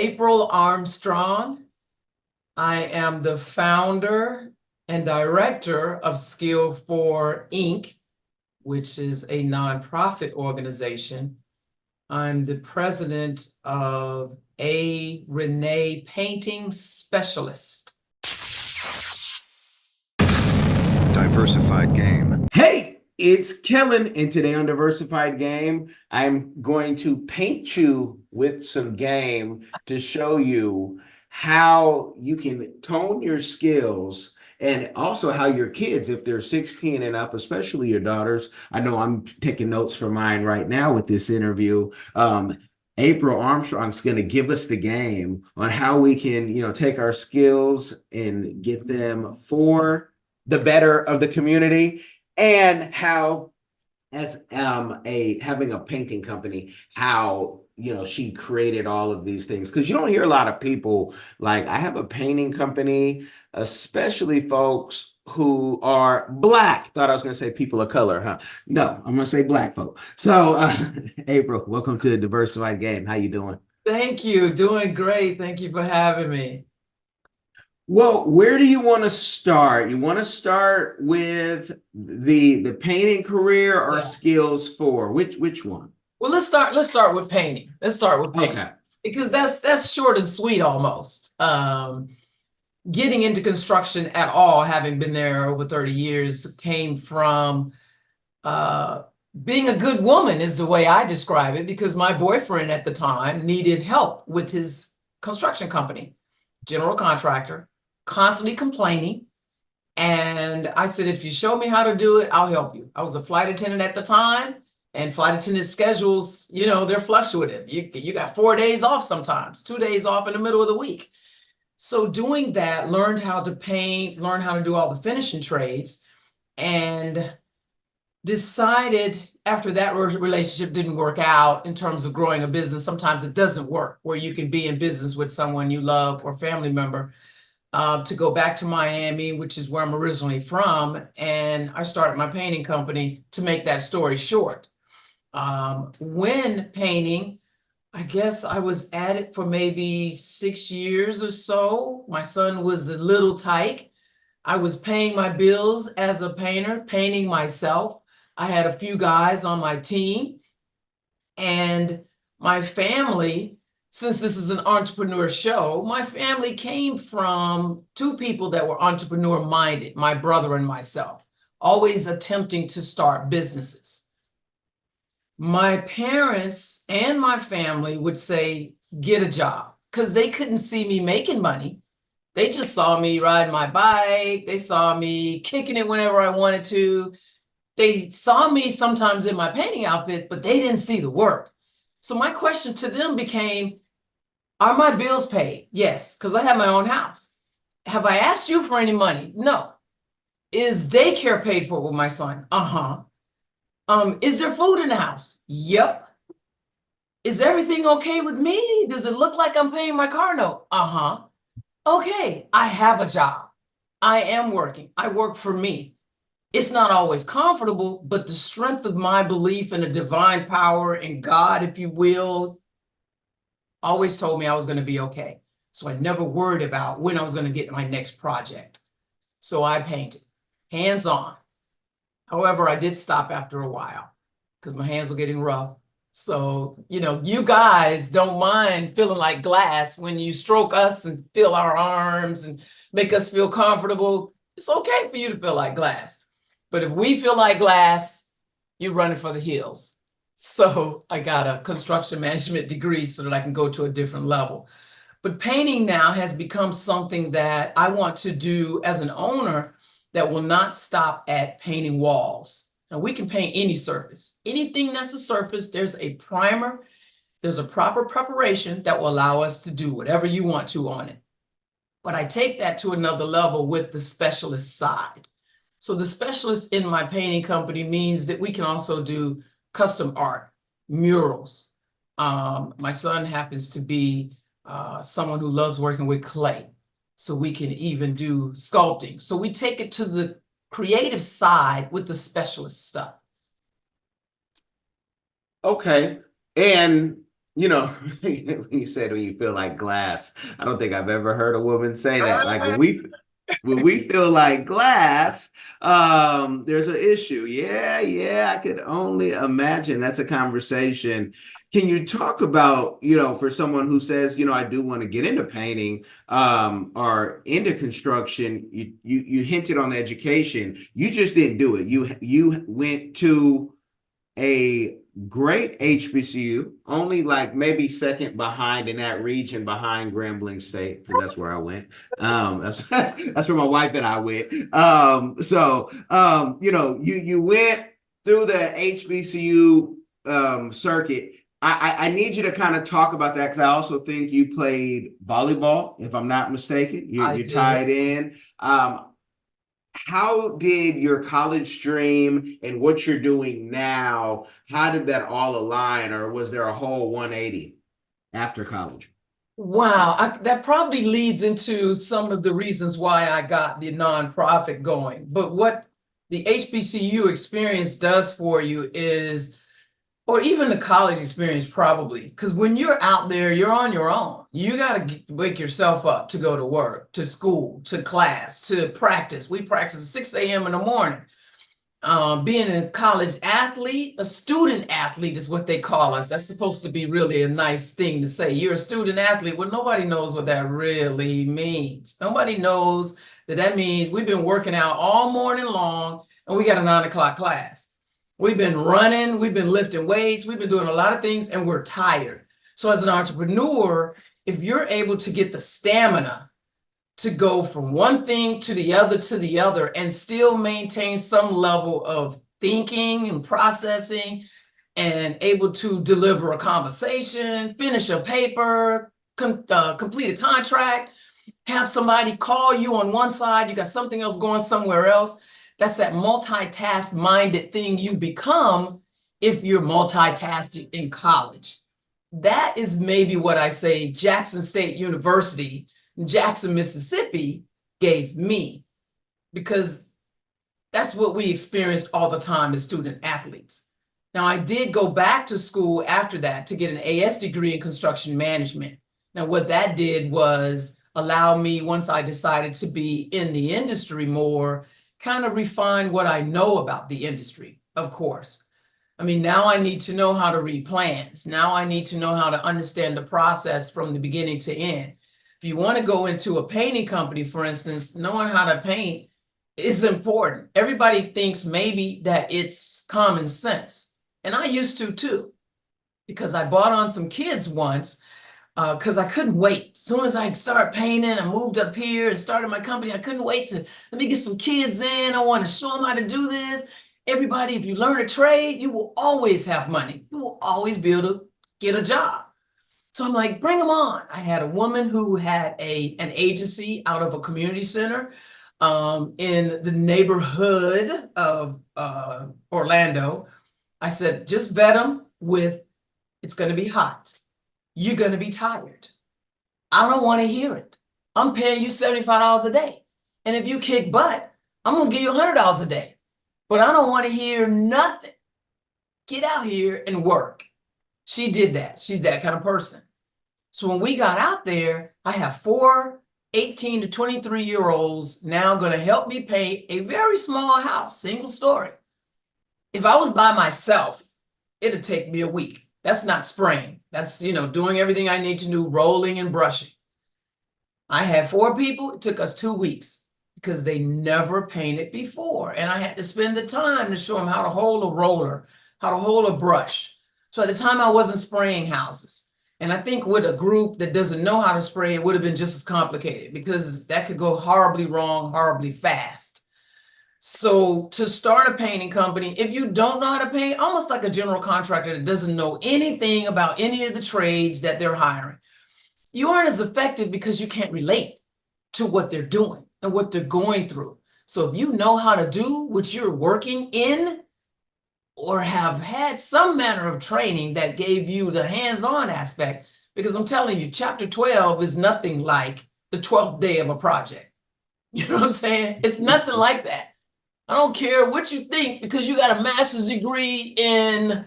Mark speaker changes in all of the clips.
Speaker 1: Apryl Armstrong. I am the founder and director of Skill 4 Inc., which is a nonprofit organization. I'm the president of A. Renee Painting Specialist.
Speaker 2: Diversified Game.
Speaker 3: Hey, it's Kellen, and today on Diversified Game, I'm going to paint you with some game to show you how you can tone your skills and also how your kids, if they're 16 and up, especially your daughters. I know I'm taking notes for mine right now with this interview. Apryl Armstrong's going to give us the game on how we can, take our skills and get them for the better of the community, and how as having a painting company, how she created all of these things, because you don't hear a lot of people like, I have a painting company, especially folks who are Black. Thought I was going to say people of color, huh? No, I'm going to say Black folk. So Apryl, welcome to Diversified Game. How you doing?
Speaker 1: Thank you. Doing great. Thank you for having me.
Speaker 3: Well, where do you want to start? You want to start with the painting career or skills for which one?
Speaker 1: Well, let's start with painting. Let's start with painting.
Speaker 3: Okay.
Speaker 1: Because that's short and sweet almost. Getting into construction at all, having been there over 30 years, came from being a good woman is the way I describe it, because my boyfriend at the time needed help with his construction company, general contractor, constantly complaining. And I said, if you show me how to do it, I'll help you. I was a flight attendant at the time, and flight attendant schedules, they're fluctuative. You got 4 days off sometimes, 2 days off in the middle of the week. So doing that, learned how to paint, learned how to do all the finishing trades, and decided after that relationship didn't work out in terms of growing a business. Sometimes it doesn't work where you can be in business with someone you love or family member. To go back to Miami, which is where I'm originally from, and I started my painting company. To make that story short, when painting, I guess I was at it for maybe 6 years or so. My son was a little tyke. I was paying my bills as a painter, painting myself. I had a few guys on my team, and my family, since this is an entrepreneur show, my family came from two people that were entrepreneur minded, my brother and myself, always attempting to start businesses. My parents and my family would say, get a job, because they couldn't see me making money. They just saw me riding my bike. They saw me kicking it whenever I wanted to. They saw me sometimes in my painting outfit, but they didn't see the work. So my question to them became, are my bills paid? Yes, because I have my own house. Have I asked you for any money? No. Is daycare paid for with my son? Uh-huh. Is there food in the house? Yep. Is everything okay with me? Does it look like I'm paying my car note? Uh-huh. Okay, I have a job. I am working. I work for me. It's not always comfortable, but the strength of my belief in a divine power and God, if you will, always told me I was going to be okay. So I never worried about when I was going to get my next project. So I painted, hands on. However, I did stop after a while because my hands were getting rough. So, you guys don't mind feeling like glass when you stroke us and feel our arms and make us feel comfortable. It's okay for you to feel like glass. But if we feel like glass, you're running for the hills. So I got a construction management degree so that I can go to a different level. But painting now has become something that I want to do as an owner that will not stop at painting walls. Now, we can paint any surface. Anything that's a surface, there's a primer, there's a proper preparation that will allow us to do whatever you want to on it. But I take that to another level with the specialist side. So the specialist in my painting company means that we can also do custom art, murals. My son happens to be someone who loves working with clay. So we can even do sculpting. So we take it to the creative side with the specialist stuff.
Speaker 3: Okay. And You know, when you said when you feel like glass, I don't think I've ever heard a woman say that. Like when we feel like glass, there's an issue. Yeah, yeah, I could only imagine that's a conversation. Can you talk about, for someone who says, I do want to get into painting, or into construction, you hinted on the education. You just didn't do it. You went to a great HBCU, only like maybe second behind in that region behind Grambling State, because that's where I went. That's where my wife and I went. You went through the HBCU circuit. I need you to kind of talk about that because I also think you played volleyball, if I'm not mistaken.
Speaker 1: I
Speaker 3: You're
Speaker 1: did.
Speaker 3: tied in. How did your college dream and what you're doing now, how did that all align, or was there a whole 180 after college?
Speaker 1: Wow, that probably leads into some of the reasons why I got the nonprofit going. But what the HBCU experience does for you is, or even the college experience probably, because when you're out there, you're on your own. You got to wake yourself up to go to work, to school, to class, to practice. We practice at 6 a.m. in the morning. Being a college athlete, a student athlete is what they call us. That's supposed to be really a nice thing to say. You're a student athlete. Well, nobody knows what that really means. Nobody knows that that means we've been working out all morning long and we got a 9 o'clock class. We've been running, we've been lifting weights, we've been doing a lot of things and we're tired. So as an entrepreneur, if you're able to get the stamina to go from one thing to the other and still maintain some level of thinking and processing and able to deliver a conversation, finish a paper, complete a contract, have somebody call you on one side, you got something else going somewhere else. That's that multitask minded thing you become if you're multitasking in college. That is maybe what I say Jackson State University, Jackson, Mississippi gave me, because that's what we experienced all the time as student athletes. Now, I did go back to school after that to get an AS degree in construction management. Now, what that did was allow me, once I decided to be in the industry more, kind of refine what I know about the industry, of course. I mean, now I need to know how to read plans. Now I need to know how to understand the process from the beginning to end. If you want to go into a painting company, for instance, knowing how to paint is important. Everybody thinks maybe that it's common sense. And I used to too, because I bought on some kids once because I couldn't wait. As soon as I started painting, I moved up here and started my company. I couldn't wait to let me get some kids in. I want to show them how to do this. Everybody, if you learn a trade, you will always have money. You will always be able to get a job. So I'm like, bring them on. I had a woman who had an agency out of a community center in the neighborhood of Orlando. I said, just vet them with, it's going to be hot. You're going to be tired. I don't want to hear it. I'm paying you $75 a day. And if you kick butt, I'm going to give you $100 a day. But I don't want to hear nothing. Get out here and work. She did that. She's that kind of person. So when we got out there, I have 4 18 to 23-year-olds now going to help me paint a very small house, single story. If I was by myself, it'd take me a week. That's not spraying. That's, doing everything I need to do, rolling and brushing. I had 4 people. It took us 2 weeks because they never painted before. And I had to spend the time to show them how to hold a roller, how to hold a brush. So at the time I wasn't spraying houses. And I think with a group that doesn't know how to spray, it would have been just as complicated because that could go horribly wrong, horribly fast. So to start a painting company, if you don't know how to paint, almost like a general contractor that doesn't know anything about any of the trades that they're hiring, you aren't as effective because you can't relate to what they're doing and what they're going through. So if you know how to do what you're working in, or have had some manner of training that gave you the hands-on aspect, because I'm telling you, chapter 12 is nothing like the 12th day of a project. You know what I'm saying? It's nothing like that. I don't care what you think because you got a master's degree in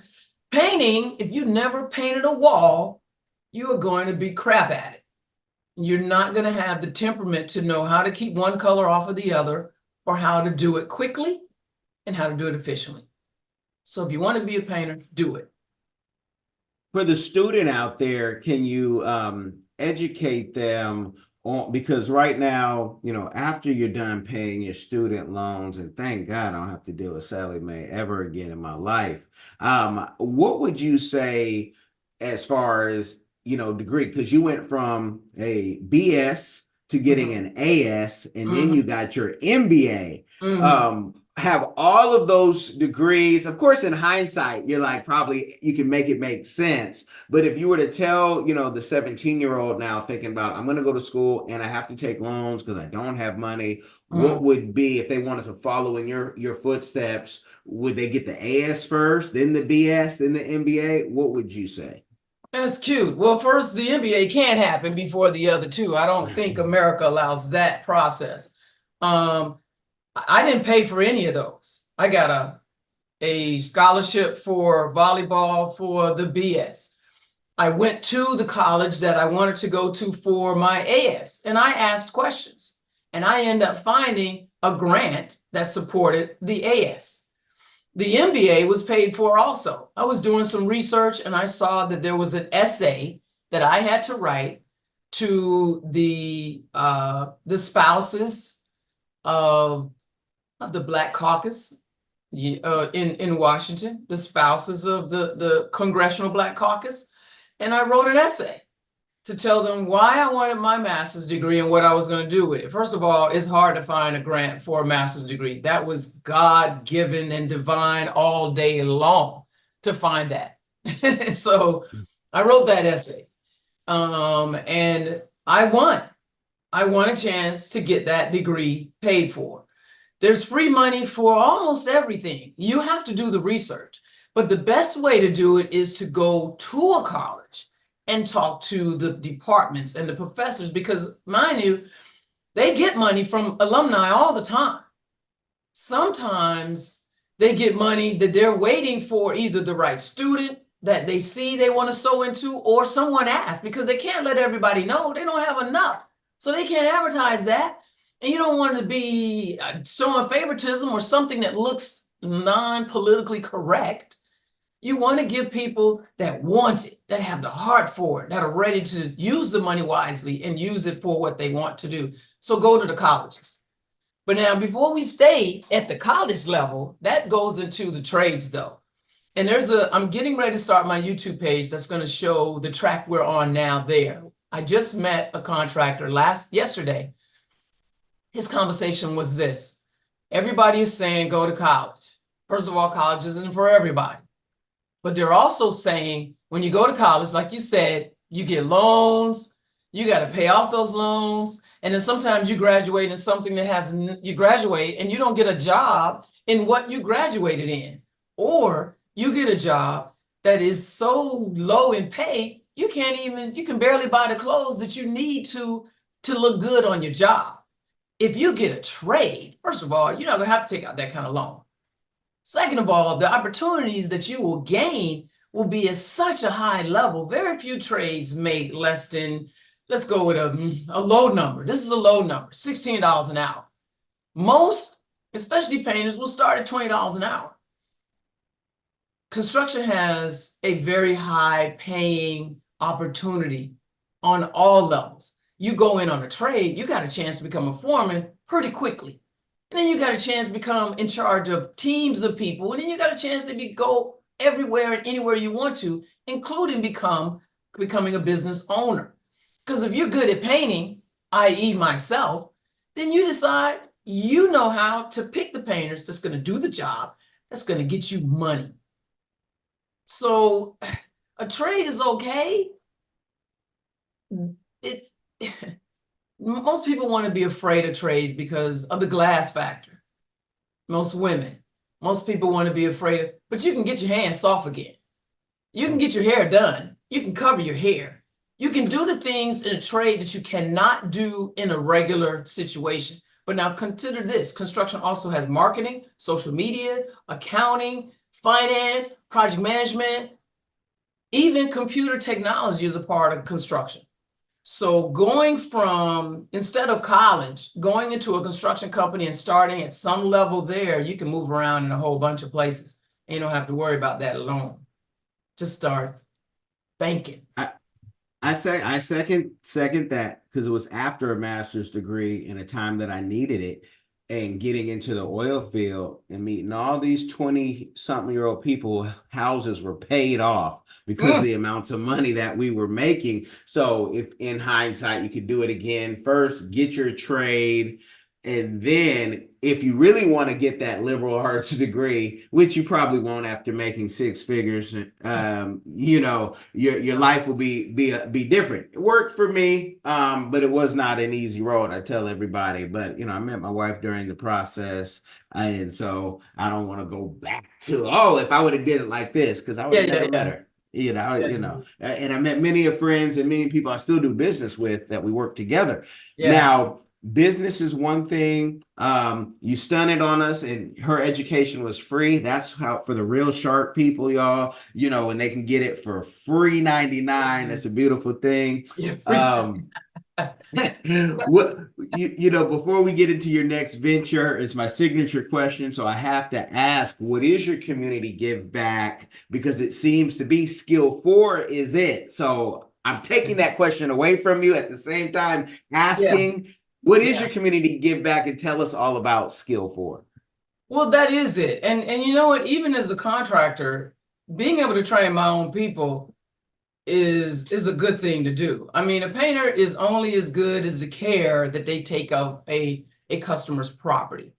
Speaker 1: Painting, if you never painted a wall, you are going to be crap at it. You're not going to have the temperament to know how to keep one color off of the other, or how to do it quickly and how to do it efficiently. So if you want to be a painter, do it.
Speaker 3: For the student out there, can you educate them on, because right now, you know, after you're done paying your student loans, and thank God I don't have to deal with Sally Mae ever again in my life, what would you say as far as, you know, degree? Because you went from a BS to getting an AS, and then you got your MBA. Have all of those degrees. Of course, in hindsight, you're like, probably you can make it make sense. But if you were to tell, you know, the 17-year-old now thinking about, I'm going to go to school and I have to take loans because I don't have money, what would be, if they wanted to follow in your footsteps, would they get the AS first, then the BS, then the MBA? What would you say?
Speaker 1: That's cute. Well, first, the MBA can't happen before the other two. I don't think America allows that process. I didn't pay for any of those. I got a scholarship for volleyball for the BS. I went to the college that I wanted to go to for my AS, and I asked questions, and I ended up finding a grant that supported the AS. The MBA was paid for also. I was doing some research, and I saw that there was an essay that I had to write to the spouses of the Black Caucus in Washington, the spouses of the Congressional Black Caucus. And I wrote an essay to tell them why I wanted my master's degree and what I was going to do with it. First of all, it's hard to find a grant for a master's degree. That was God-given and divine all day long to find that. So I wrote that essay, and I won. I won a chance to get that degree paid for. There's free money for almost everything. You have to do the research, but the best way to do it is to go to a college and talk to the departments and the professors, because mind you, they get money from alumni all the time. Sometimes they get money that they're waiting for either the right student that they see they want to sow into, or someone asks, because they can't let everybody know. They don't have enough, so they can't advertise that. And you don't want to be showing favoritism or something that looks non-politically correct. You want to give people that want it, that have the heart for it, that are ready to use the money wisely and use it for what they want to do. So go to the colleges. But now, before we stay at the college level, that goes into the trades though. And I'm getting ready to start my YouTube page that's going to show the track we're on now there. I just met a contractor yesterday. His conversation was this: everybody is saying go to college. First of all, college isn't for everybody. But they're also saying when you go to college, like you said, you get loans, you got to pay off those loans. And then sometimes you graduate in something that you graduate and you don't get a job in what you graduated in. Or you get a job that is so low in pay, you can barely buy the clothes that you need to look good on your job. If you get a trade, first of all, you're not going to have to take out that kind of loan. Second of all, the opportunities that you will gain will be at such a high level. Very few trades make less than, let's go with a low number. This is a low number, $16 an hour. Most, especially painters, will start at $20 an hour. Construction has a very high paying opportunity on all levels. You go in on a trade, you got a chance to become a foreman pretty quickly. And then you got a chance to become in charge of teams of people. And then you got a chance to go everywhere and anywhere you want to, including becoming a business owner. Because if you're good at painting, i.e. myself, then you decide you know how to pick the painters that's going to do the job, that's going to get you money. So a trade is okay. Most people want to be afraid of trades because of the glass factor. Most women, most people want to be afraid of, but you can get your hands soft again. You can get your hair done. You can cover your hair. You can do the things in a trade that you cannot do in a regular situation. But now consider this: construction also has marketing, social media, accounting, finance, project management, Even computer technology is a part of construction. So going from, instead of college, going into a construction company and starting at some level there, you can move around in a whole bunch of places. And you don't have to worry about that alone. Just start banking.
Speaker 3: I second that, because it was after a master's degree in a time that I needed it, and getting into the oil field and meeting all these 20-something-year-old people. Houses were paid off because the amounts of money that we were making. So if in hindsight you could do it again, first get your trade, and then if you really want to get that liberal arts degree, which you probably won't after making six figures, you know, your life will be different. It worked for me, but it was not an easy road. I tell everybody, but you know, I met my wife during the process, and so I don't want to go back to, oh, if I would have did it like this, because I would have never met her. You know, and I met many of friends and many people I still do business with that we work together. Now, business is one thing. You stunted on us, and her education was free. That's how, for the real sharp people, y'all, you know, and they can get it for free 99. That's a beautiful thing. What you know, before we get into your next venture, it's my signature question, so I have to ask, what is your community give back? Because it seems to be skill 4 is it. So I'm taking that question away from you, at the same time asking, what is your community give back, and tell us all about skill 4.
Speaker 1: Well, that is it. And you know what, even as a contractor, being able to train my own people is a good thing to do. I mean, a painter is only as good as the care that they take of a customer's property.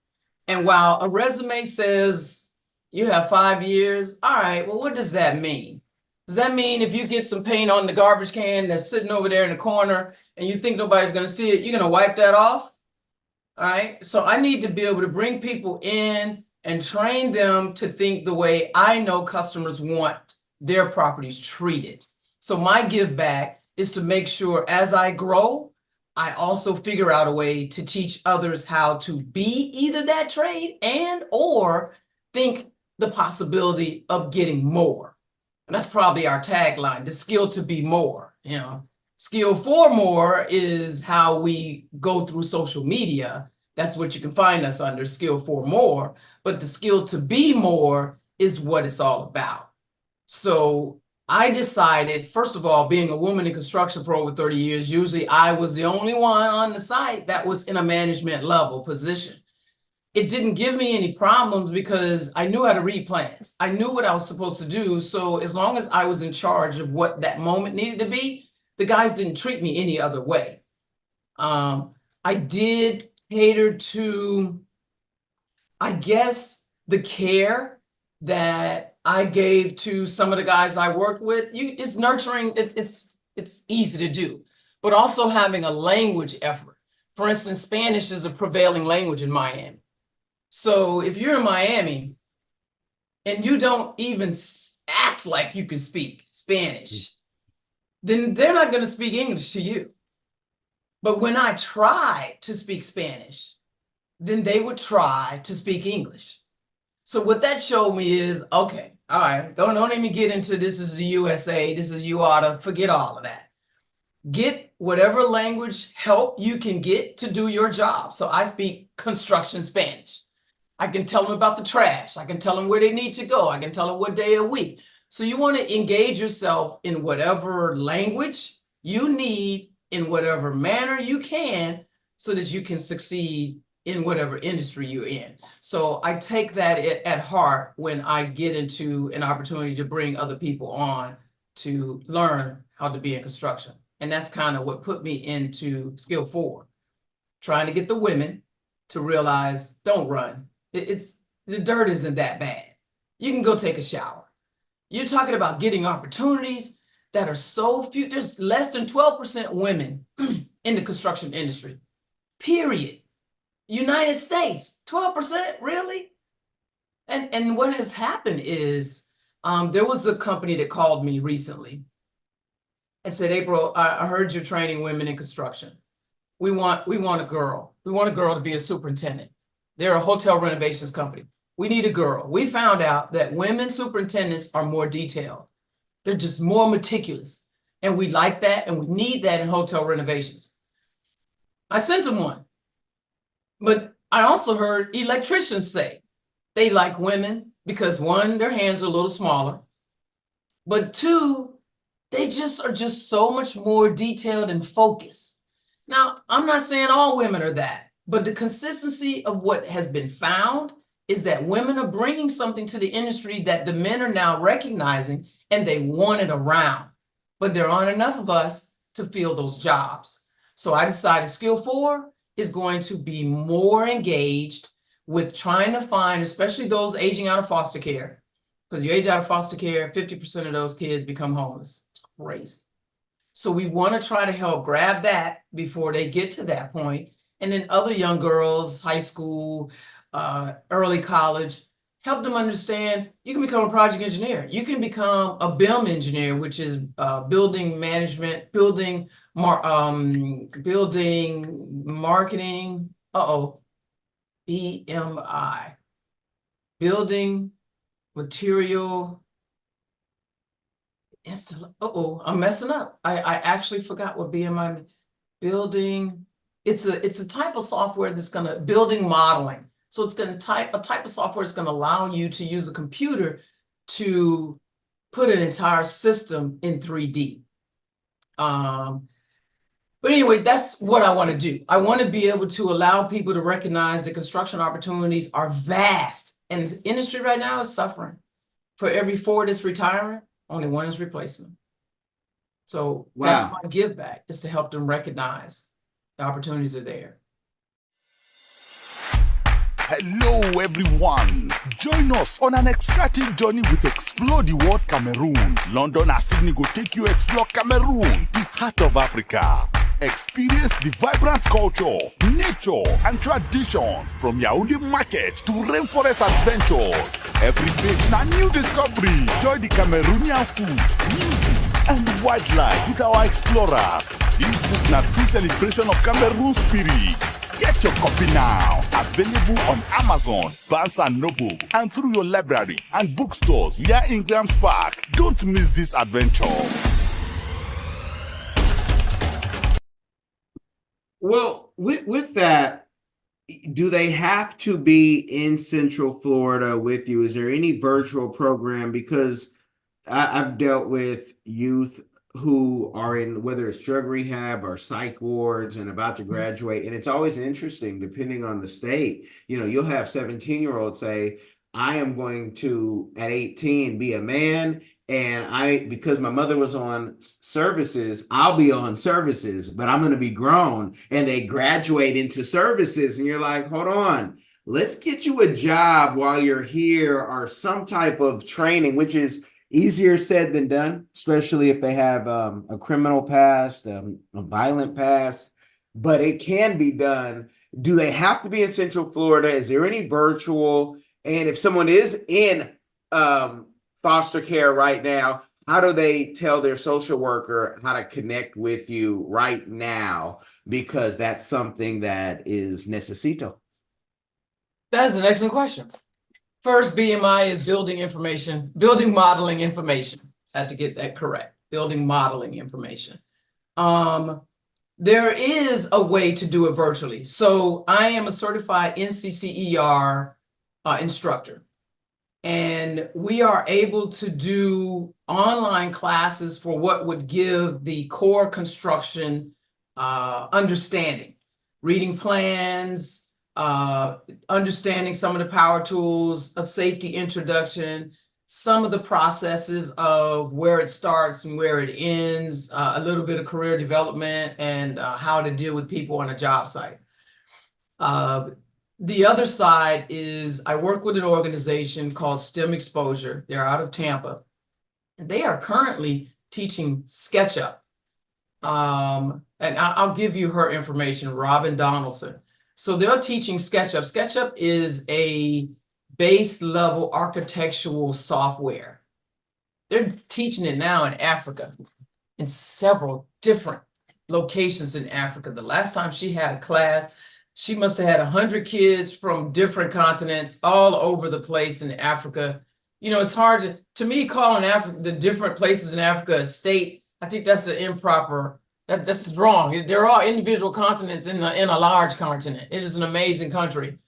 Speaker 1: And while a resume says you have 5 years, all right, well, what does that mean? Does that mean if you get some paint on the garbage can that's sitting over there in the corner and you think nobody's going to see it, you're going to wipe that off? All right. So I need to be able to bring people in and train them to think the way I know customers want their properties treated. So my give back is to make sure as I grow, I also figure out a way to teach others how to be either that trade and or think the possibility of getting more. And that's probably our tagline, the skill to be more. You know, skill 4 more is how we go through social media. That's what you can find us under, skill 4 more. But the skill to be more is what it's all about. So I decided, first of all, being a woman in construction for over 30 years, usually I was the only one on the site that was in a management level position. It didn't give me any problems because I knew how to read plans. I knew what I was supposed to do. So as long as I was in charge of what that moment needed to be, the guys didn't treat me any other way. I did cater to, I guess, the care that I gave to some of the guys I worked with. It's nurturing, it's easy to do, but also having a language effort. For instance, Spanish is a prevailing language in Miami. So if you're in Miami and you don't even act like you can speak Spanish, then they're not going to speak English to you. But when I tried to speak Spanish, then they would try to speak English. So what that showed me is, okay, all right, don't even get into this is the USA, this is you oughta, forget all of that. Get whatever language help you can get to do your job. So I speak construction Spanish. I can tell them about the trash. I can tell them where they need to go. I can tell them what day of week. So you want to engage yourself in whatever language you need, in whatever manner you can, so that you can succeed in whatever industry you're in. So I take that at heart when I get into an opportunity to bring other people on to learn how to be in construction. And that's kind of what put me into skill 4, trying to get the women to realize, don't run. The dirt isn't that bad. You can go take a shower. You're talking about getting opportunities that are so few. There's less than 12% women in the construction industry, period. United States, 12%, really? And what has happened is there was a company that called me recently and said, Apryl, I heard you're training women in construction. We want a girl. We want a girl to be a superintendent. They're a hotel renovations company. We need a girl. We found out that women superintendents are more detailed. They're just more meticulous. And we like that, and we need that in hotel renovations. I sent them one. But I also heard electricians say they like women because one, their hands are a little smaller, but two, they just are just so much more detailed and focused. Now, I'm not saying all women are that, but the consistency of what has been found is that women are bringing something to the industry that the men are now recognizing, and they want it around. But there aren't enough of us to fill those jobs. So I decided Skill 4 is going to be more engaged with trying to find, especially those aging out of foster care, because you age out of foster care, 50% of those kids become homeless. It's crazy. So we want to try to help grab that before they get to that point. And then other young girls, high school, early college, help them understand you can become a project engineer. You can become a BIM engineer, which is building management, building marketing, BMI, building material. I'm messing up. I actually forgot what BMI means. Building. It's a type of software that's gonna building modeling. So it's gonna a type of software that's gonna allow you to use a computer to put an entire system in 3D. But anyway, that's what I want to do. I want to be able to allow people to recognize that construction opportunities are vast, and the industry right now is suffering. For every 4 that's retiring, only 1 is replacing them. So that's my give back, is to help them recognize the opportunities are there.
Speaker 4: Hello everyone, join us on an exciting journey with Explore the World Cameroon. London and Sydney go take you explore Cameroon, the heart of Africa. Experience the vibrant culture, nature and traditions from Yaoundé market to rainforest adventures. Every page na new discovery. Enjoy the Cameroonian food, music and wildlife with our explorers. This book na true celebration of Cameroon spirit. Get your copy now. Available on Amazon, Barnes & Noble, and through your library and bookstores via Ingram's Park. Don't miss this adventure.
Speaker 3: Well, with that, do they have to be in Central Florida with you? Is there any virtual program? Because I've dealt with youth who are in, whether it's drug rehab or psych wards and about to graduate. And it's always interesting, depending on the state, you'll have 17-year-olds say, I am going to, at 18, be a man. And because my mother was on services, I'll be on services, but I'm going to be grown. And they graduate into services. And you're like, hold on, let's get you a job while you're here, or some type of training, which is easier said than done, especially if they have a criminal past, a violent past, but it can be done. Do they have to be in Central Florida? Is there any virtual? And if someone is in foster care right now, how do they tell their social worker how to connect with you right now? Because that's something that is necesito.
Speaker 1: That's an excellent question. First, BMI is building modeling information. I had to get that correct. Building modeling information. There is a way to do it virtually. So I am a certified NCCER instructor, and we are able to do online classes for what would give the core construction understanding, reading plans, understanding some of the power tools, a safety introduction, some of the processes of where it starts and where it ends, a little bit of career development, and how to deal with people on a job site. The other side is I work with an organization called STEM Exposure. They're out of Tampa. And they are currently teaching SketchUp. And I'll give you her information, Robin Donaldson. So they're teaching SketchUp. SketchUp is a base level architectural software. They're teaching it now in Africa, in several different locations in Africa. The last time she had a class, she must have had 100 kids from different continents all over the place in Africa, it's hard to me calling Africa, the different places in Africa a state. I think that's an improper, that's wrong. They're all individual continents in a large continent. It is an amazing country.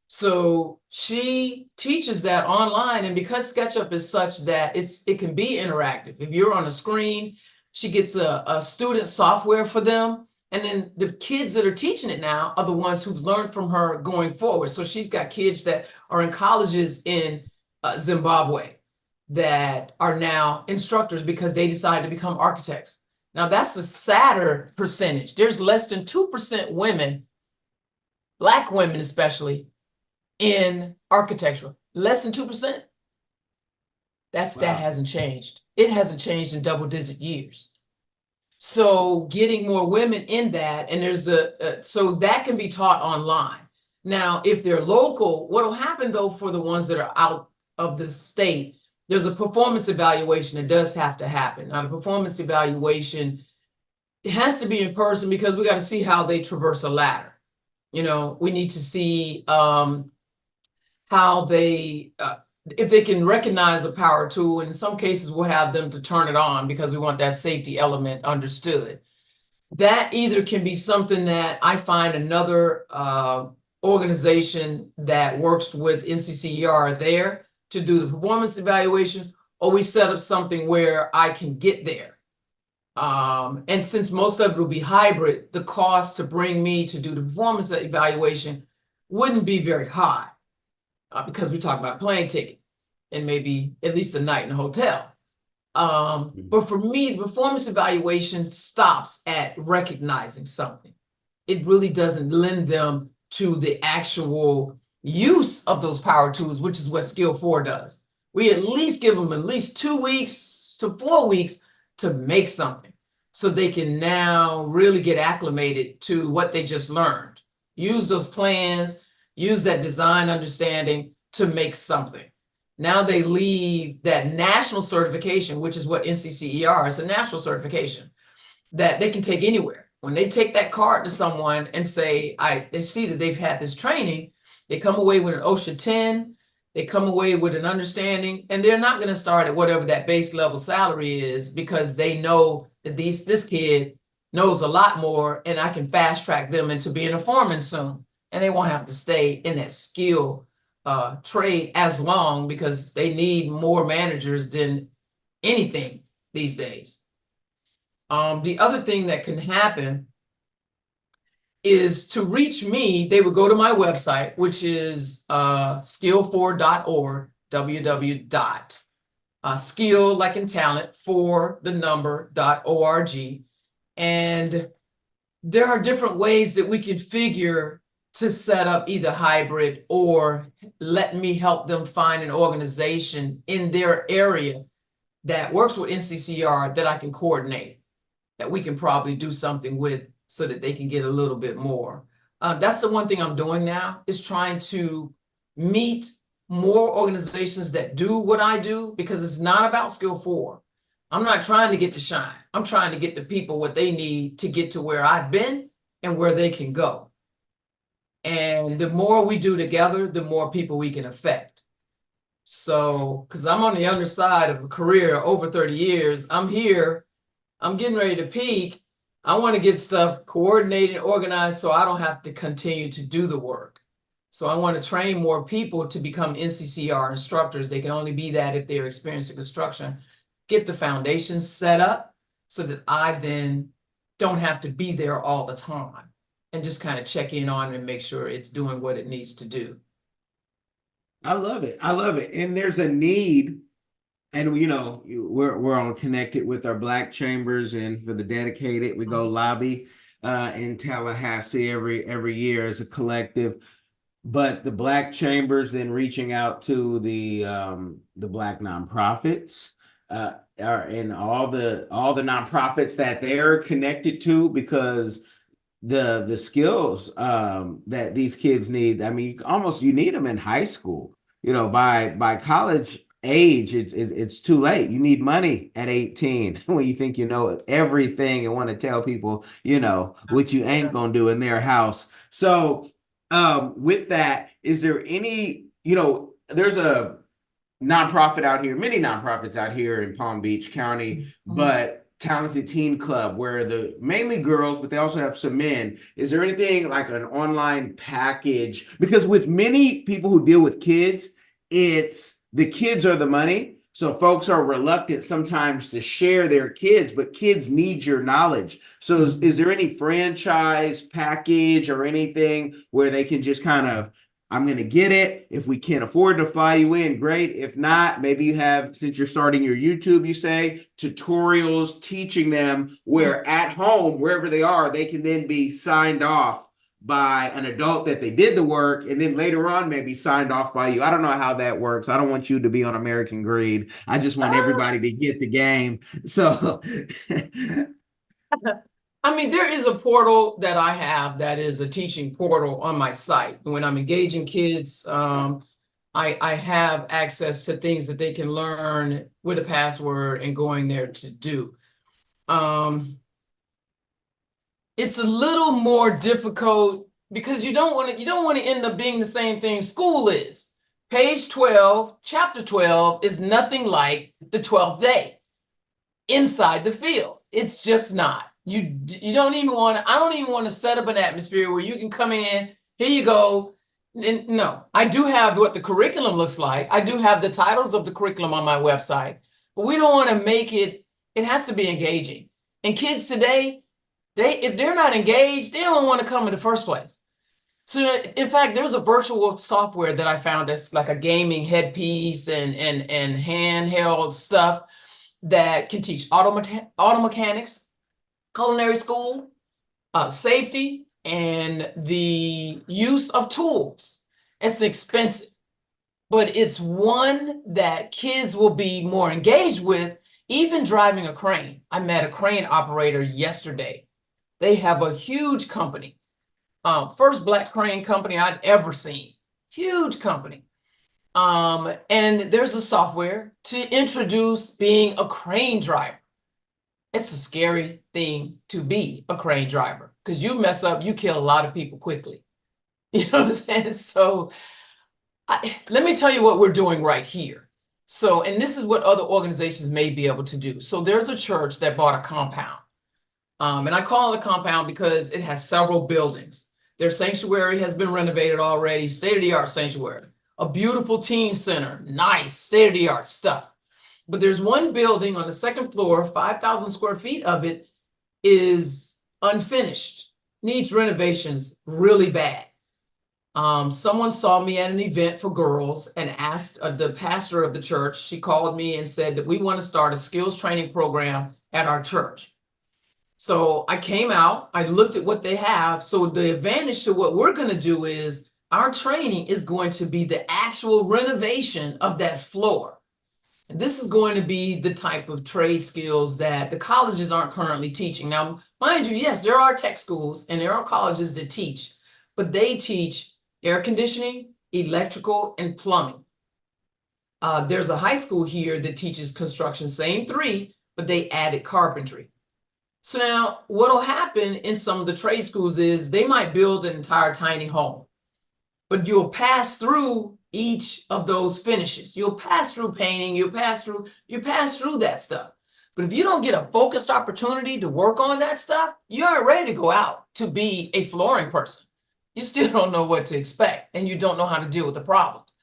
Speaker 1: So she teaches that online, and because SketchUp is such that it can be interactive. If you're on a screen, she gets a student software for them, and then the kids that are teaching it now are the ones who've learned from her going forward. So she's got kids that are in colleges in Zimbabwe that are now instructors because they decided to become architects. Now that's the sadder percentage. There's less than 2% women, Black women especially, in architecture. Less than 2%. That stat hasn't changed. It hasn't changed in double-digit years. So getting more women in that, and there's so that can be taught online. Now, if they're local, what'll happen though for the ones that are out of the state, there's a performance evaluation that does have to happen. Now, the performance evaluation, it has to be in person because we got to see how they traverse a ladder. We need to see how they, if they can recognize a power tool. And in some cases, we'll have them to turn it on because we want that safety element understood. That either can be something that I find another organization that works with NCCER there to do the performance evaluations, or we set up something where I can get there. And since most of it will be hybrid, the cost to bring me to do the performance evaluation wouldn't be very high because we talk about a plane ticket and maybe at least a night in a hotel. But for me, the performance evaluation stops at recognizing something. It really doesn't lend them to the actual use of those power tools, which is what Skill 4 does. We at least give them at least 2 weeks to 4 weeks to make something so they can now really get acclimated to what they just learned. Use those plans, use that design understanding to make something. Now they leave that national certification, which is what NCCER is, a national certification that they can take anywhere. When they take that card to someone and say, they see that they've had this training, they come away with an OSHA 10, they come away with an understanding, and they're not going to start at whatever that base level salary is because they know that this kid knows a lot more and I can fast track them into being a foreman soon. And they won't have to stay in that skill trade as long because they need more managers than anything these days. The other thing that can happen is to reach me, they would go to my website, which is skill4.org, skill like in talent, for the number.org. And there are different ways that we can figure to set up either hybrid or let me help them find an organization in their area that works with NCCR that I can coordinate, that we can probably do something with so that they can get a little bit more. That's the one thing I'm doing now, is trying to meet more organizations that do what I do, because it's not about Skill 4. I'm not trying to get the shine. I'm trying to get the people what they need to get to where I've been and where they can go. And the more we do together, the more people we can affect. So, because I'm on the underside of a career over 30 years, I'm here, I'm getting ready to peak. I want to get stuff coordinated, organized, so I don't have to continue to do the work. So I want to train more people to become NCCR instructors. They can only be that if they're experienced in construction. Get the foundation set up so that I then don't have to be there all the time and just kind of check in on it and make sure it's doing what it needs to do.
Speaker 3: I love it. I love it. And there's a need. And we're all connected with our Black chambers, and for the dedicated, we go lobby in Tallahassee every year as a collective. But the Black chambers then reaching out to the Black nonprofits and all the nonprofits that they're connected to, because the skills that these kids need. I mean, you need them in high school. By college age, it's too late. You need money at 18 when you think you know everything and want to tell people what you ain't gonna do in their house. So with that, is there any there's a nonprofit out here, many nonprofits out here in Palm Beach County, but Talented Teen Club, where the mainly girls, but they also have some men. Is there anything like an online package? Because with many people who deal with kids, it's the kids are the money. So folks are reluctant sometimes to share their kids, but kids need your knowledge. So is there any franchise package or anything where they can just kind of, I'm going to get it. If we can't afford to fly you in, great. If not, maybe you have, since you're starting your YouTube, you say tutorials teaching them where at home, wherever they are, they can then be signed off by an adult that they did the work, and then later on maybe signed off by you. I don't know how that works. I don't want you to be on American Greed. I just want everybody to get the game. So
Speaker 1: I mean, there is a portal that I have that is a teaching portal on my site. When I'm engaging kids, I have access to things that they can learn with a password and going there to do. It's a little more difficult because you don't want to end up being the same thing school is. Page 12, chapter 12 is nothing like the 12th day inside the field. It's just not. You don't even want to, I don't even want to set up an atmosphere where you can come in, here you go. And no, I do have what the curriculum looks like. I do have the titles of the curriculum on my website, but we don't want to make it, it has to be engaging. And kids today, if they're not engaged, they don't want to come in the first place. So in fact, there's a virtual software that I found that's like a gaming headpiece and handheld stuff that can teach auto mechanics, culinary school, safety, and the use of tools. It's expensive, but it's one that kids will be more engaged with, even driving a crane. I met a crane operator yesterday. They have a huge company, first Black crane company I'd ever seen, huge company. And there's a software to introduce being a crane driver. It's a scary thing to be a crane driver because you mess up, you kill a lot of people quickly. You know what I'm saying? So let me tell you what we're doing right here. So, and this is what other organizations may be able to do. So there's a church that bought a compound. And I call it a compound because it has several buildings. Their sanctuary has been renovated already, state-of-the-art sanctuary, a beautiful teen center, nice state-of-the-art stuff. But there's one building on the second floor, 5,000 square feet of it is unfinished, needs renovations really bad. Someone saw me at an event for girls and asked the pastor of the church, she called me and said that we want to start a skills training program at our church. So I came out, I looked at what they have. So the advantage to what we're going to do is our training is going to be the actual renovation of that floor. And this is going to be the type of trade skills that the colleges aren't currently teaching. Now, mind you, yes, there are tech schools and there are colleges that teach, but they teach air conditioning, electrical, and plumbing. There's a high school here that teaches construction, same three, but they added carpentry. So now what will happen in some of the trade schools is they might build an entire tiny home, but you'll pass through each of those finishes. You'll pass through painting, you pass through that stuff. But if you don't get a focused opportunity to work on that stuff, you aren't ready to go out to be a flooring person. You still don't know what to expect and you don't know how to deal with the problems.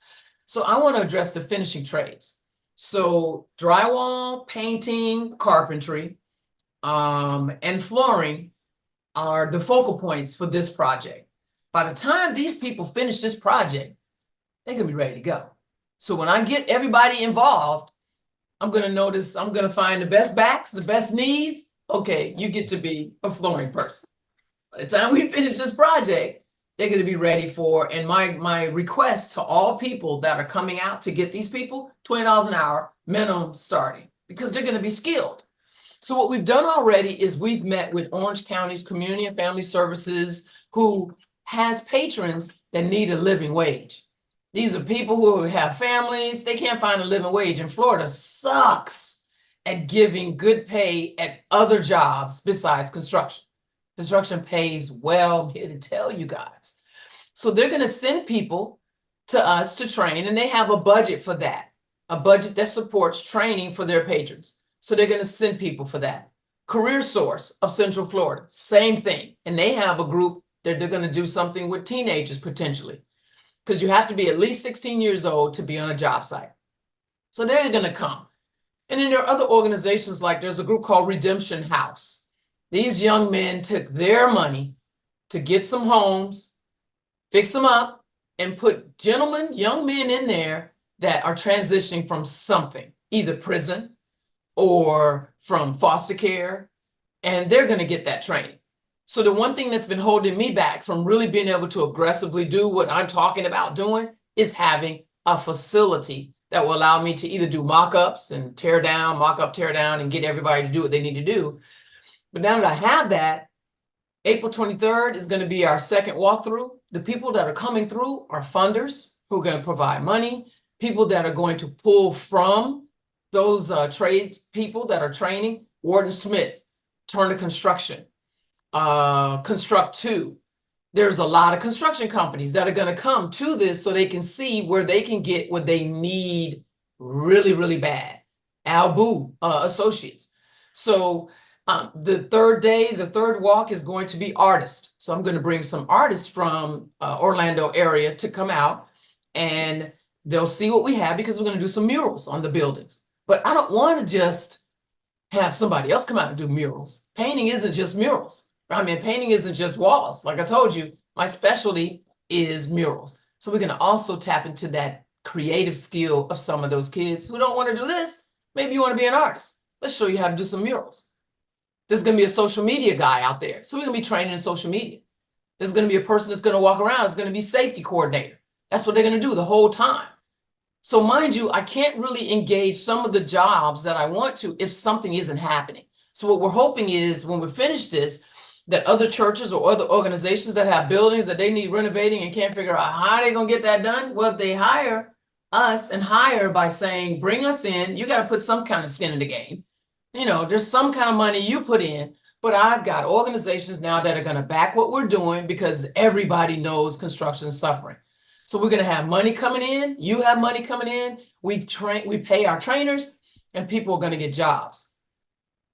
Speaker 1: So I want to address the finishing trades. So drywall, painting, carpentry, and flooring are the focal points for this project. By the time these people finish this project, they're gonna be ready to go. So when I get everybody involved, I'm gonna find the best backs, the best knees. Okay, you get to be a flooring person. By the time we finish this project, they're gonna be ready for, and my request to all people that are coming out to get these people, $20 an hour minimum starting, because they're gonna be skilled. So what we've done already is we've met with Orange County's Community and Family Services, who has patrons that need a living wage. These are people who have families, they can't find a living wage, and Florida sucks at giving good pay at other jobs besides construction. Construction pays well, I'm here to tell you guys. So they're gonna send people to us to train, and they have a budget for that. a budget that supports training for their patrons. So they're going to send people for that. Career Source of Central Florida, same thing. And they have a group that they're going to do something with teenagers potentially, because you have to be at least 16 years old to be on a job site. So they're going to come. And then there are other organizations, like there's a group called Redemption House. These young men took their money to get some homes, fix them up, and put young men in there that are transitioning from something, either prison or from foster care, and they're going to get that training. So the one thing that's been holding me back from really being able to aggressively do what I'm talking about doing is having a facility that will allow me to either do mock-ups and mock up, tear down, and get everybody to do what they need to do. But now that I have that, April 23rd is going to be our second walkthrough. The people that are coming through are funders who are going to provide money, people that are going to pull from those trade people that are training, Warden Smith, Turner Construction, Construct 2. There's a lot of construction companies that are going to come to this so they can see where they can get what they need really, really bad. Albu Associates. So the third walk is going to be artists. So I'm going to bring some artists from Orlando area to come out, and they'll see what we have, because we're going to do some murals on the buildings. But I don't want to just have somebody else come out and do murals. Painting isn't just murals. Painting isn't just walls. Like I told you, my specialty is murals. So we're going to also tap into that creative skill of some of those kids who don't want to do this. Maybe you want to be an artist. Let's show you how to do some murals. There's going to be a social media guy out there. So we're going to be training in social media. There's going to be a person that's going to walk around. It's going to be safety coordinator. That's what they're going to do the whole time. So mind you, I can't really engage some of the jobs that I want to if something isn't happening. So what we're hoping is when we finish this, that other churches or other organizations that have buildings that they need renovating and can't figure out how they're going to get that done, well, they hire us and hire by saying, bring us in. You got to put some kind of skin in the game. There's some kind of money you put in, but I've got organizations now that are going to back what we're doing, because everybody knows construction is suffering. So we're going to have money coming in. You have money coming in. We pay our trainers, and people are going to get jobs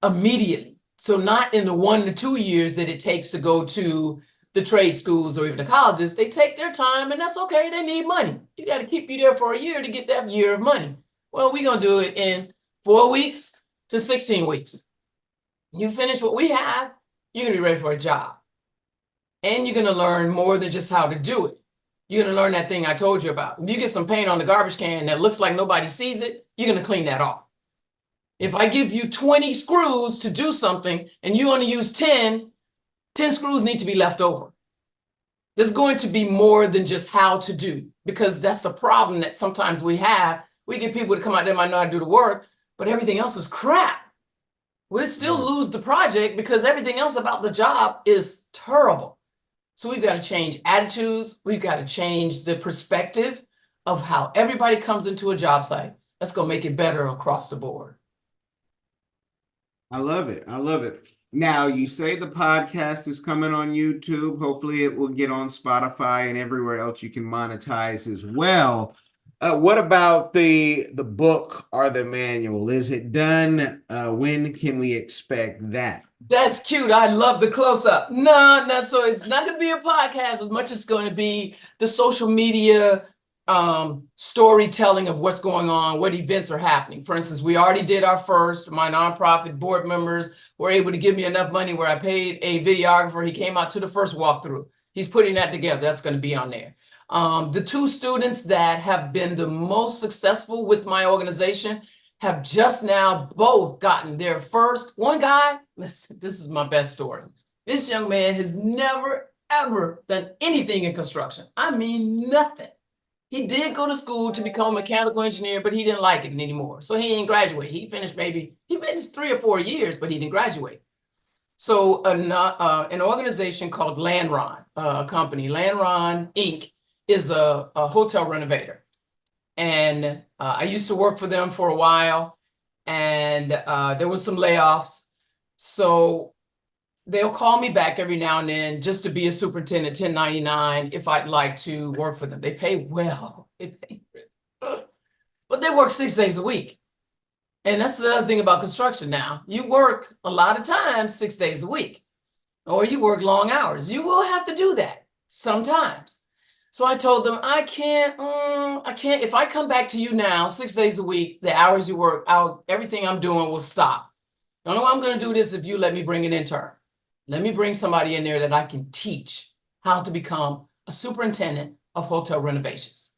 Speaker 1: immediately. So not in the 1 to 2 years that it takes to go to the trade schools or even the colleges. They take their time, and that's okay. They need money. You got to keep you there for a year to get that year of money. Well, we're going to do it in 4 weeks to 16 weeks. You finish what we have, you're going to be ready for a job. And you're going to learn more than just how to do it. You're going to learn that thing I told you about. If you get some paint on the garbage can that looks like nobody sees it, you're going to clean that off. If I give you 20 screws to do something and you only use 10 screws need to be left over. There's going to be more than just how to do, because that's the problem that sometimes we have. We get people to come out there might know how to do the work, but everything else is crap. We'd still lose the project because everything else about the job is terrible. So we've got to change attitudes. We've got to change the perspective of how everybody comes into a job site. That's going to make it better across the board.
Speaker 3: I love it. I love it. Now, you say the podcast is coming on YouTube. Hopefully it will get on Spotify and everywhere else you can monetize as well. What about the book or the manual? Is it done? When can we expect that?
Speaker 1: That's cute. I love the close-up. No, so it's not going to be a podcast as much as it's going to be the social media storytelling of what's going on, what events are happening. For instance, we already did our first. My nonprofit board members were able to give me enough money where I paid a videographer. He came out to the first walkthrough. He's putting that together. That's going to be on there. The 2 students that have been the most successful with my organization have just now both gotten their first. One guy, listen, this is my best story. This young man has never, ever done anything in construction. I mean, nothing. He did go to school to become a mechanical engineer, but he didn't like it anymore. So he didn't graduate. He finished 3 or 4 years, but he didn't graduate. So an organization called Landron, a company, Landron Inc., is a hotel renovator. And I used to work for them for a while, and there was some layoffs. So they'll call me back every now and then just to be a superintendent, 1099, if I'd like to work for them. They pay well. but they work 6 days a week. And that's the other thing about construction now. You work a lot of times 6 days a week, or you work long hours. You will have to do that sometimes. So I told them, I can't, if I come back to you now 6 days a week, the hours you work out, everything I'm doing will stop. The only way I'm going to do this if you let me bring an intern. Let me bring somebody in there that I can teach how to become a superintendent of hotel renovations.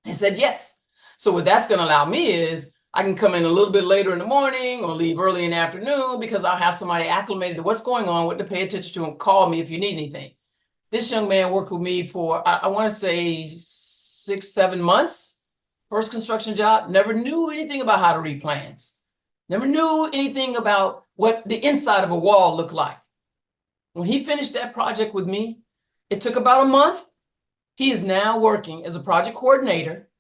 Speaker 1: He said, yes. So what that's going to allow me is I can come in a little bit later in the morning or leave early in the afternoon because I'll have somebody acclimated to what's going on, what to pay attention to, and call me if you need anything. This young man worked with me for, I want to say 6-7 months, first construction job, never knew anything about how to read plans, never knew anything about what the inside of a wall looked like. When he finished that project with me, it took about a month. He is now working as a project coordinator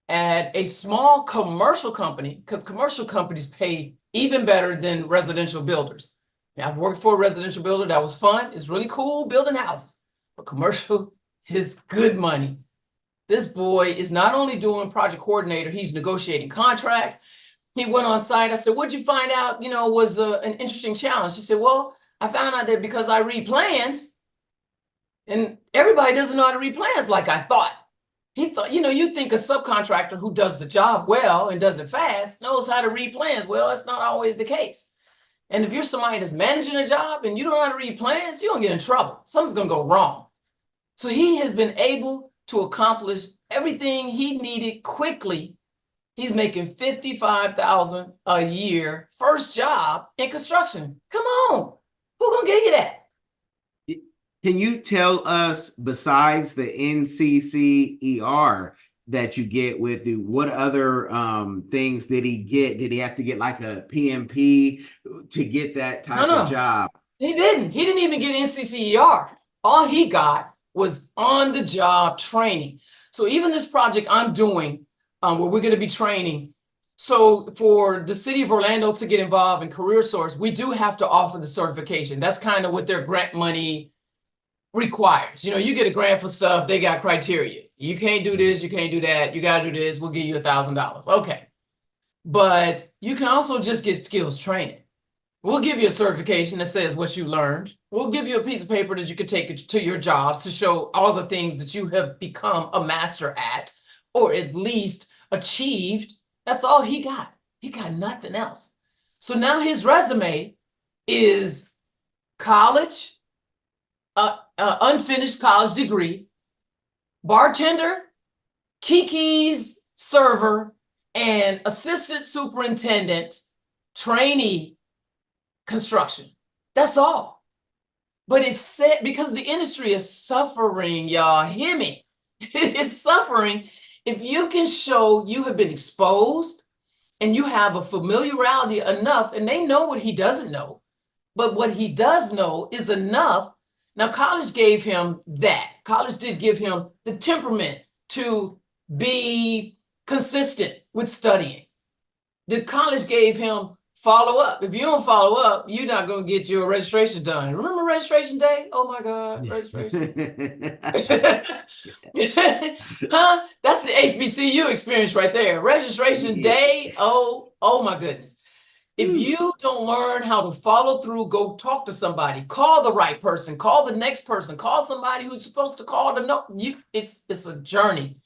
Speaker 1: at a small commercial company, because commercial companies pay even better than residential builders. Now, I've worked for a residential builder. That was fun. It's really cool building houses, but commercial is good money. This boy is not only doing project coordinator, he's negotiating contracts. He went on site. I said, what'd you find out, was an interesting challenge? He said, well, I found out that because I read plans, and everybody doesn't know how to read plans like I thought. He thought, you think a subcontractor who does the job well and does it fast knows how to read plans. Well, that's not always the case. And if you're somebody that's managing a job and you don't know how to read plans, you're going to get in trouble. Something's going to go wrong. So he has been able to accomplish everything he needed quickly. He's making $55,000 a year, first job in construction. Come on, who's going to get you that?
Speaker 3: Can you tell us, besides the NCCER that you get with you, what other things did he get? Did he have to get like a PMP to get that type of job?
Speaker 1: He didn't. He didn't even get NCCER. All he got was on-the-job training. So even this project I'm doing, where we're going to be training, so for the city of Orlando to get involved in Career Source, we do have to offer the certification. That's kind of what their grant money requires. You get a grant for stuff, they got criteria. You can't do this, you can't do that, you got to do this, we'll give you $1,000. Okay. But you can also just get skills training. We'll give you a certification that says what you learned. We'll give you a piece of paper that you can take to your jobs to show all the things that you have become a master at, or at least achieved. That's all he got. He got nothing else. So now his resume is college, unfinished college degree, bartender, Kiki's server, and assistant superintendent, trainee construction. That's all. But it's set because the industry is suffering, y'all. Hear me. It's suffering. If you can show you have been exposed and you have a familiarity enough, and they know what he doesn't know, but what he does know is enough. Now, college gave him that. College did give him the temperament to be consistent with studying. The college gave him follow up. If you don't follow up, you're not going to get your registration done. Remember registration day? Oh my God, registration. Huh? That's the HBCU experience right there. Registration day. Oh my goodness. If you don't learn how to follow through, go talk to somebody, call the right person, call the next person, call somebody who's supposed to call to know you. It's a journey.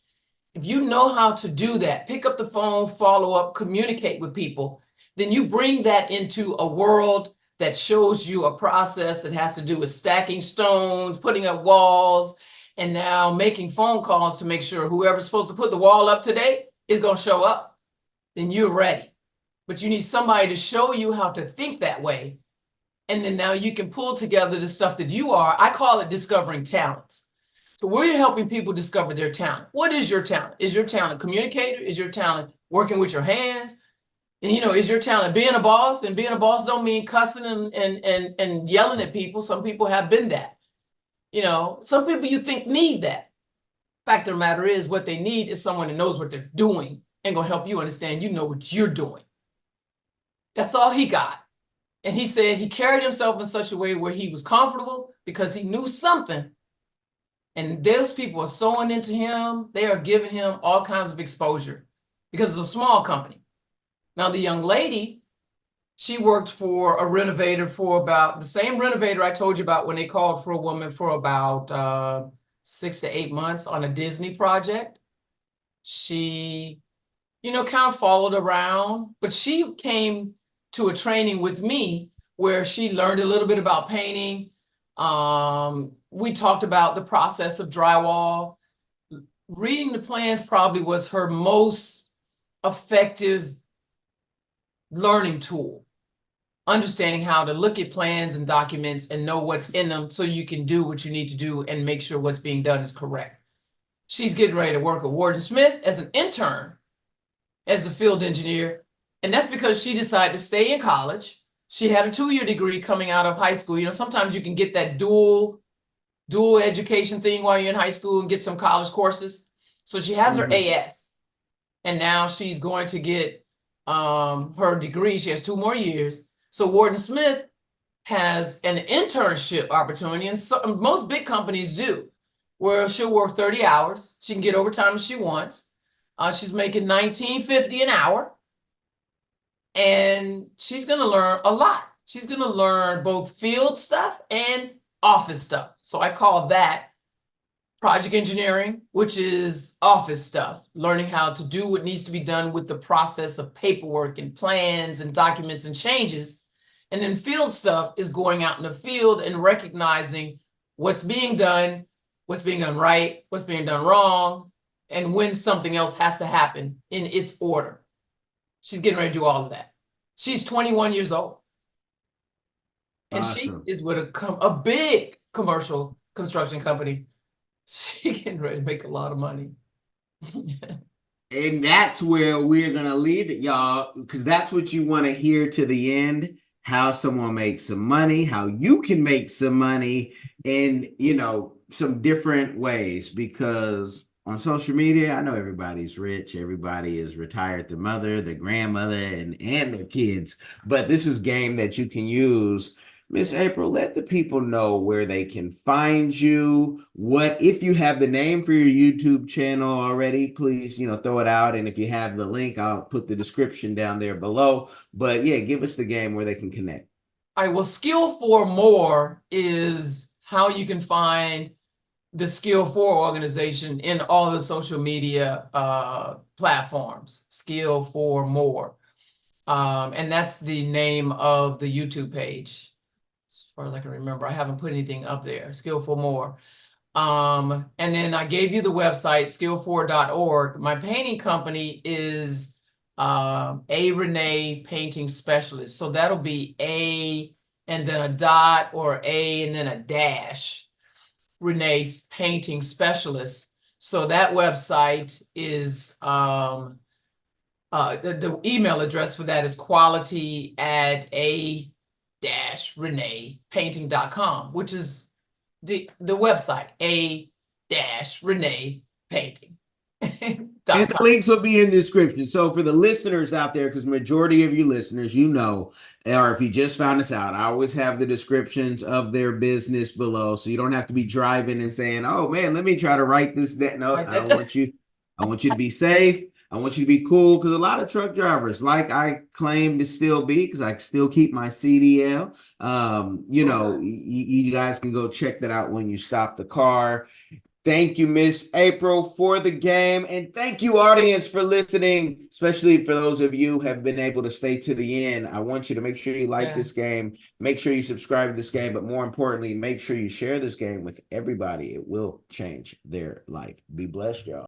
Speaker 1: If you know how to do that, pick up the phone, follow up, communicate with people, then you bring that into a world that shows you a process that has to do with stacking stones, putting up walls, and now making phone calls to make sure whoever's supposed to put the wall up today is going to show up. Then you're ready. But you need somebody to show you how to think that way. And then now you can pull together the stuff that you are. I call it discovering talents. So we're helping people discover their talent. What is your talent? Is your talent communicator? Is your talent working with your hands? And, is your talent being a boss? And being a boss don't mean cussing and yelling at people. Some people have been that. Some people you think need that. Fact of the matter is, what they need is someone that knows what they're doing and gonna help you understand you know what you're doing. That's all he got. And he said he carried himself in such a way where he was comfortable because he knew something. And those people are sewing into him. They are giving him all kinds of exposure. because it's a small company. Now, the young lady, she worked for a renovator for about the same renovator I told you about when they called for a woman for about 6 to 8 months on a Disney project. She, kind of followed around, but she came to a training with me where she learned a little bit about painting. We talked about the process of drywall. Reading the plans probably was her most effective learning tool. Understanding how to look at plans and documents and know what's in them so you can do what you need to do and make sure what's being done is correct. She's getting ready to work at Ward & Smith as an intern, as a field engineer. And that's because she decided to stay in college. She had a 2-year degree coming out of high school. Sometimes you can get that dual education thing while you're in high school and get some college courses. So she has her AS, and now she's going to get her degree. She has 2 more years. So Ward & Smith has an internship opportunity, and most big companies do, where she'll work 30 hours. She can get overtime if she wants. She's making $19.50 an hour, and she's going to learn a lot. She's going to learn both field stuff and office stuff. So I call that project engineering, which is office stuff, learning how to do what needs to be done with the process of paperwork and plans and documents and changes. And then field stuff is going out in the field and recognizing what's being done right, what's being done wrong, and when something else has to happen in its order. She's getting ready to do all of that. She's 21 years old. And
Speaker 3: Awesome.
Speaker 1: she is with a big commercial construction company. She getting ready to make a lot of money.
Speaker 3: And that's where we're going to leave it, y'all, because that's what you want to hear to the end, how someone makes some money, how you can make some money in, some different ways, because on social media, I know everybody's rich. Everybody is retired, the mother, the grandmother, and their kids. But this is game that you can use. Miss Apryl, let the people know where they can find you. If you have the name for your YouTube channel already, please, throw it out. And if you have the link, I'll put the description down there below. But yeah, give us the game where they can connect.
Speaker 1: All right, well, Skill for More is how you can find the Skill for organization in all the social media platforms, Skill for More. And that's the name of the YouTube page. As far as I can remember, I haven't put anything up there, Skill for More. And then I gave you the website, skill4.org. My painting company is A. Renee Painting Specialist. So that'll be A and then a dot, or A and then a dash, Renee's Painting Specialist. So that website is, the email address for that is quality@a-reneepainting.com, which is the website, A-Renee Painting.
Speaker 3: And the links will be in the description. So for the listeners out there, because majority of you listeners, or if you just found us out, I always have the descriptions of their business below. So you don't have to be driving and saying, oh man, let me try to write this. No, I want you to be safe. I want you to be cool, because a lot of truck drivers, like I claim to still be, because I still keep my CDL. You guys can go check that out when you stop the car. Thank you, Miss Apryl, for the game. And thank you, audience, for listening, especially for those of you who have been able to stay to the end. I want you to make sure you like this game. Make sure you subscribe to this game. But more importantly, make sure you share this game with everybody. It will change their life. Be blessed, y'all.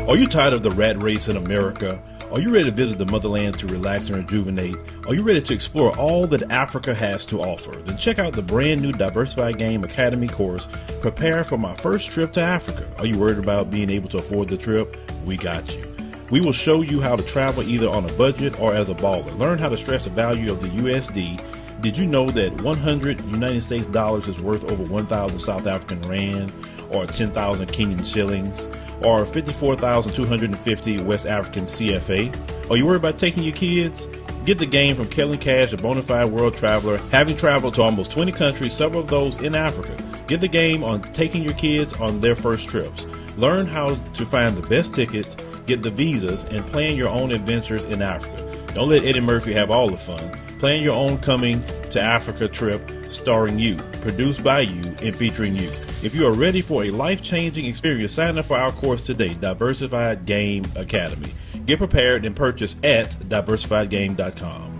Speaker 5: Are you tired of the rat race in America? Are you ready to visit the motherland to relax and rejuvenate? Are you ready to explore all that Africa has to offer? Then check out the brand new Diversified Game Academy course, Prepare for My First Trip to Africa. Are you worried about being able to afford the trip? We got you. We will show you how to travel either on a budget or as a baller. Learn how to stress the value of the USD. Did you know that 100 United States dollars is worth over 1,000 South African rand, or 10,000 Kenyan shillings, or 54,250 West African CFA? Are you worried about taking your kids? Get the game from Kellen Cash, a bona fide world traveler, having traveled to almost 20 countries, several of those in Africa. Get the game on taking your kids on their first trips. Learn how to find the best tickets, get the visas, and plan your own adventures in Africa. Don't let Eddie Murphy have all the fun. Plan your own coming to Africa trip starring you, produced by you, and featuring you. If you are ready for a life-changing experience, sign up for our course today, Diversified Game Academy. Get prepared and purchase at diversifiedgame.com.